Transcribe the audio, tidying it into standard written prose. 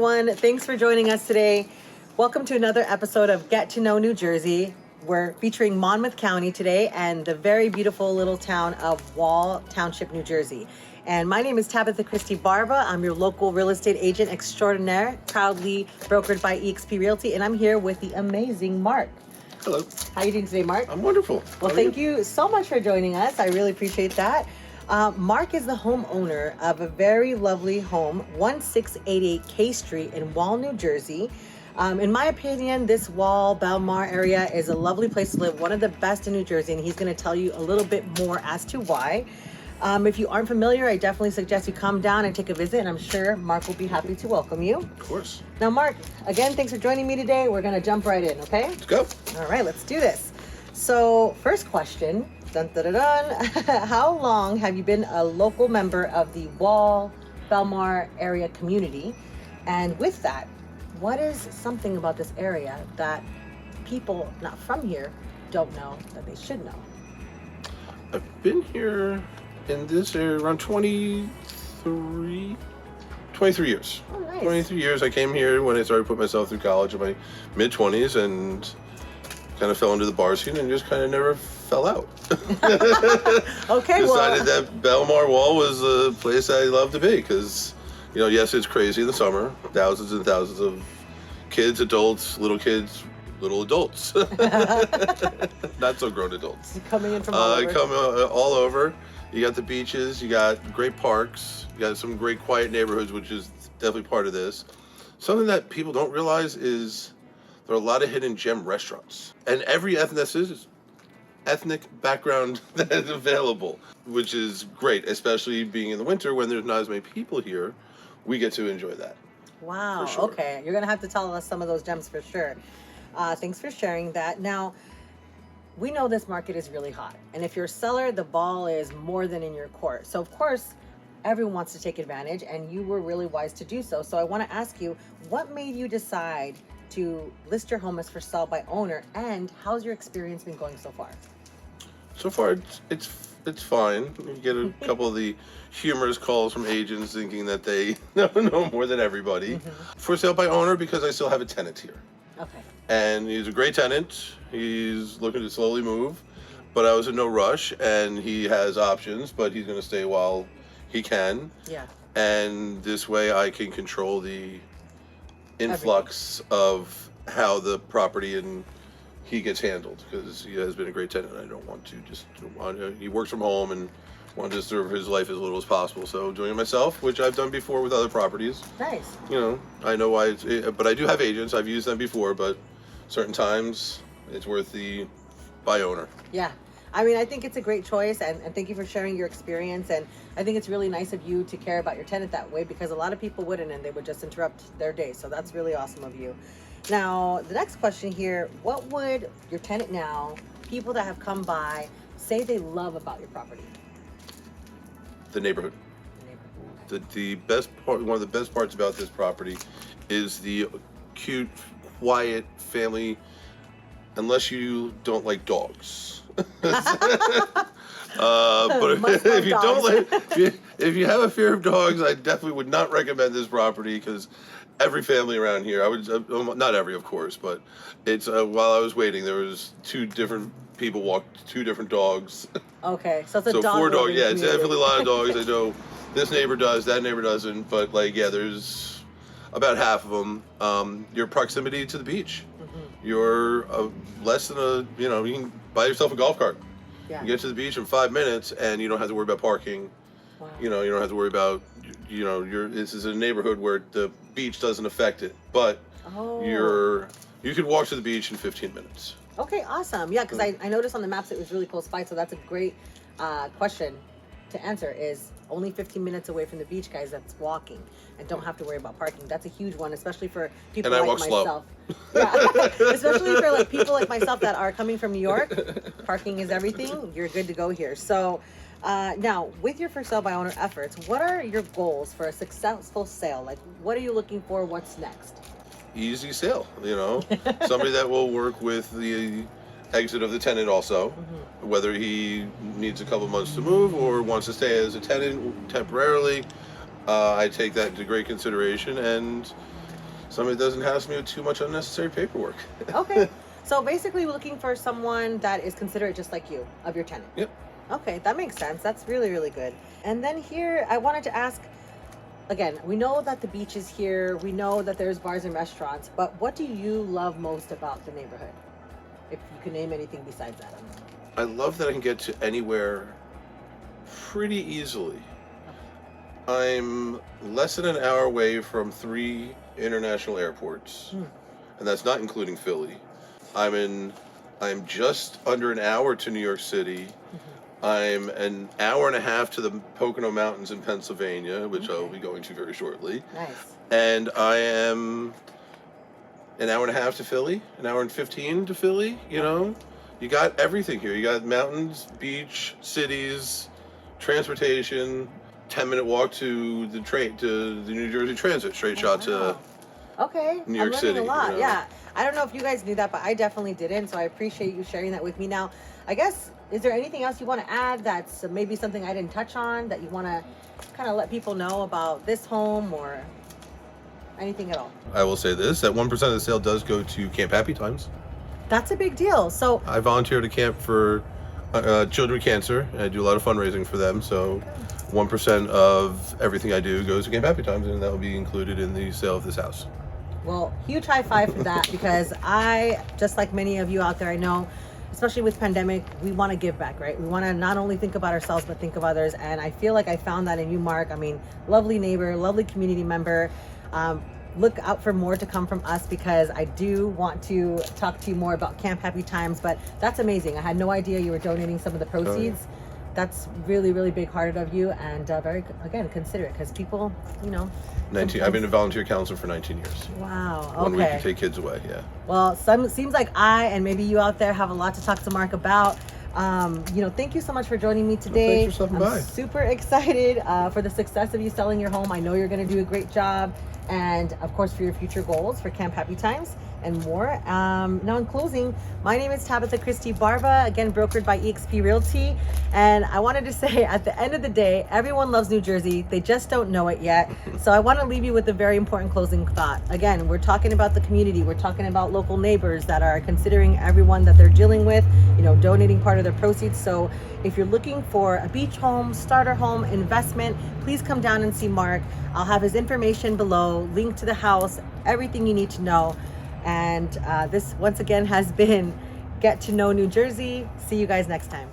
everyone. Thanks for joining us today. Welcome to another episode of Get to Know New Jersey. We're featuring Monmouth County today and the very beautiful little town of Wall Township, New Jersey. And my name is Tabitha Christie Barba. I'm your local real estate agent extraordinaire, proudly brokered by eXp Realty, and I'm here with the amazing Mark. Hello. How are you doing today, Mark? I'm wonderful. Well, thank you so much for joining us. I really appreciate that. Mark is the homeowner of a very lovely home, 1688 K Street in Wall, New Jersey. In my opinion, this Wall, Belmar area is a lovely place to live, one of the best in New Jersey, and he's going to tell you a little bit more as to why. If you aren't familiar, I definitely suggest you come down and take a visit, and I'm sure Mark will be happy to welcome you. Of course. Now, Mark, again, thanks for joining me today. We're going to jump right in, okay? Let's go. All right, let's do this. So, first question, dun, dun, dun, dun. How long have you been a local member of the Wall, Belmar area community? And with that, what is something about this area that people not from here don't know that they should know? I've been here in this area around 23 years. Oh, nice. 23 years. I came here when I started putting myself through college in my mid-20s and kind of fell into the bar scene and just kind of never fell out. Okay, Decided that Belmar Wall was a place I love to be because, you know, yes, it's crazy in the summer. Thousands and thousands of kids, adults, little adults. Not so grown adults. Coming in from all over. Come all over. You got the beaches, you got great parks, you got some great quiet neighborhoods, which is definitely part of this. Something that people don't realize is there are a lot of hidden gem restaurants. And every ethnic background that is available, which is great, especially being in the winter when there's not as many people here. We get to enjoy that. Wow, For sure. Okay. You're going to have to tell us some of those gems for sure. Thanks for sharing that. Now, we know this market is really hot. And if you're a seller, the ball is more than in your court. So, of course, everyone wants to take advantage, and you were really wise to do so. So I want to ask you, what made you decide to list your home as for sale by owner, and how's your experience been going so far? So far, it's fine. You get a couple of the humorous calls from agents thinking that they know more than everybody. Mm-hmm. For sale by owner because I still have a tenant here. Okay. And he's a great tenant. He's looking to slowly move, but I was in no rush, and he has options, but he's going to stay while he can. Yeah. And this way I can control the influx of how the property and he gets handled, because he has been a great tenant. I don't want to he works from home and want to serve his life as little as possible. So doing it myself, which I've done before with other properties. Nice. You know, I know why but I do have agents. I've used them before, but certain times it's worth the by owner. Yeah. I mean, I think it's a great choice, and thank you for sharing your experience. And I think it's really nice of you to care about your tenant that way, because a lot of people wouldn't, and they would just interrupt their day. So that's really awesome of you. Now, the next question here, what would your tenant now, people that have come by, say they love about your property? The neighborhood. The best part, one of the best parts about this property is the cute, quiet family, unless you don't like dogs. But if you don't like, if you have a fear of dogs, I definitely would not recommend this property, because every family around here, I would not every, of course, but it's while I was waiting, there was two different people walked two different dogs. Okay, so it's a so dog. 4 dogs. Yeah, it's community. definitely a lot of dogs. I know this neighbor does, that neighbor doesn't, but like, yeah, there's about half of them. Your proximity to the beach. Mm-hmm. You're less than you can buy yourself a golf cart. Yeah. You get to the beach in 5 minutes, and you don't have to worry about parking. Wow. You don't have to worry about, this is a neighborhood where the beach doesn't affect it, but you could walk to the beach in 15 minutes. Okay, awesome. Yeah, because I noticed on the maps it was really close by, so that's a great question to answer, is only 15 minutes away from the beach, guys. That's walking and don't have to worry about parking. That's a huge one, especially for people and I like walk myself. Slow. Yeah, especially for like people like myself that are coming from New York. Parking is everything. You're good to go here. So now, with your for sale by owner efforts, what are your goals for a successful sale? Like, what are you looking for? What's next? Easy sale, somebody that will work with the exit of the tenant also, whether he needs a couple months to move or wants to stay as a tenant temporarily. I take that into great consideration, and somebody that doesn't hassle me with too much unnecessary paperwork. Okay. So basically, we're looking for someone that is considerate just like you of your tenant. Yep. Okay, that makes sense. That's really, really good. And then here, I wanted to ask, again, we know that the beach is here. We know that there's bars and restaurants, but what do you love most about the neighborhood? If you can name anything besides that. I love that I can get to anywhere pretty easily. I'm less than an hour away from 3 international airports, and that's not including Philly. I'm just under an hour to New York City. I'm an hour and a half to the Pocono Mountains in Pennsylvania, which I'll be going to very shortly. Nice. And I am an hour and a half to Philly, an hour and 15 to Philly, you know? You got everything here. You got mountains, beach, cities, transportation, 10-minute walk to the train, to the New Jersey Transit, straight shot to New York City. A lot. You know? Yeah. I don't know if you guys knew that, but I definitely didn't. So I appreciate you sharing that with me. Now, I guess, is there anything else you want to add that's maybe something I didn't touch on that you want to kind of let people know about this home or anything at all? I will say this, that 1% of the sale does go to Camp Happy Times. That's a big deal. So I volunteer at a camp for children with cancer, and I do a lot of fundraising for them. So 1% of everything I do goes to Camp Happy Times, and that will be included in the sale of this house. well, huge high five for that, because I, just like many of you out there, I know, especially with pandemic, we want to give back, right? We want to not only think about ourselves, but think of others. And I feel like I found that in you, Mark. I mean, lovely neighbor, lovely community member. Look out for more to come from us, because I do want to talk to you more about Camp Happy Times. But that's amazing. I had no idea you were donating some of the proceeds. That's really, really big hearted of you, and very, again, considerate, because people, you know. 19. I've been a volunteer counselor for 19 years. Wow. Okay. 1 week to take kids away. Yeah. Well, seems like I, and maybe you out there, have a lot to talk to Mark about. Thank you so much for joining me today. Thanks for stopping by. I'm super excited for the success of you selling your home. I know you're going to do a great job, and of course for your future goals for Camp Happy Times and more. Now, in closing, my name is Tabitha Christie Barba, again brokered by eXp Realty, and I wanted to say, at the end of the day, everyone loves New Jersey. They just don't know it yet. So I want to leave you with a very important closing thought. Again, we're talking about the community. We're talking about local neighbors that are considering everyone that they're dealing with, donating part of their proceeds. So if you're looking for a beach home, starter home, investment, please come down and see Mark. I'll have his information below, link to the house, everything you need to know. And this, once again, has been Get to Know New Jersey. See you guys next time.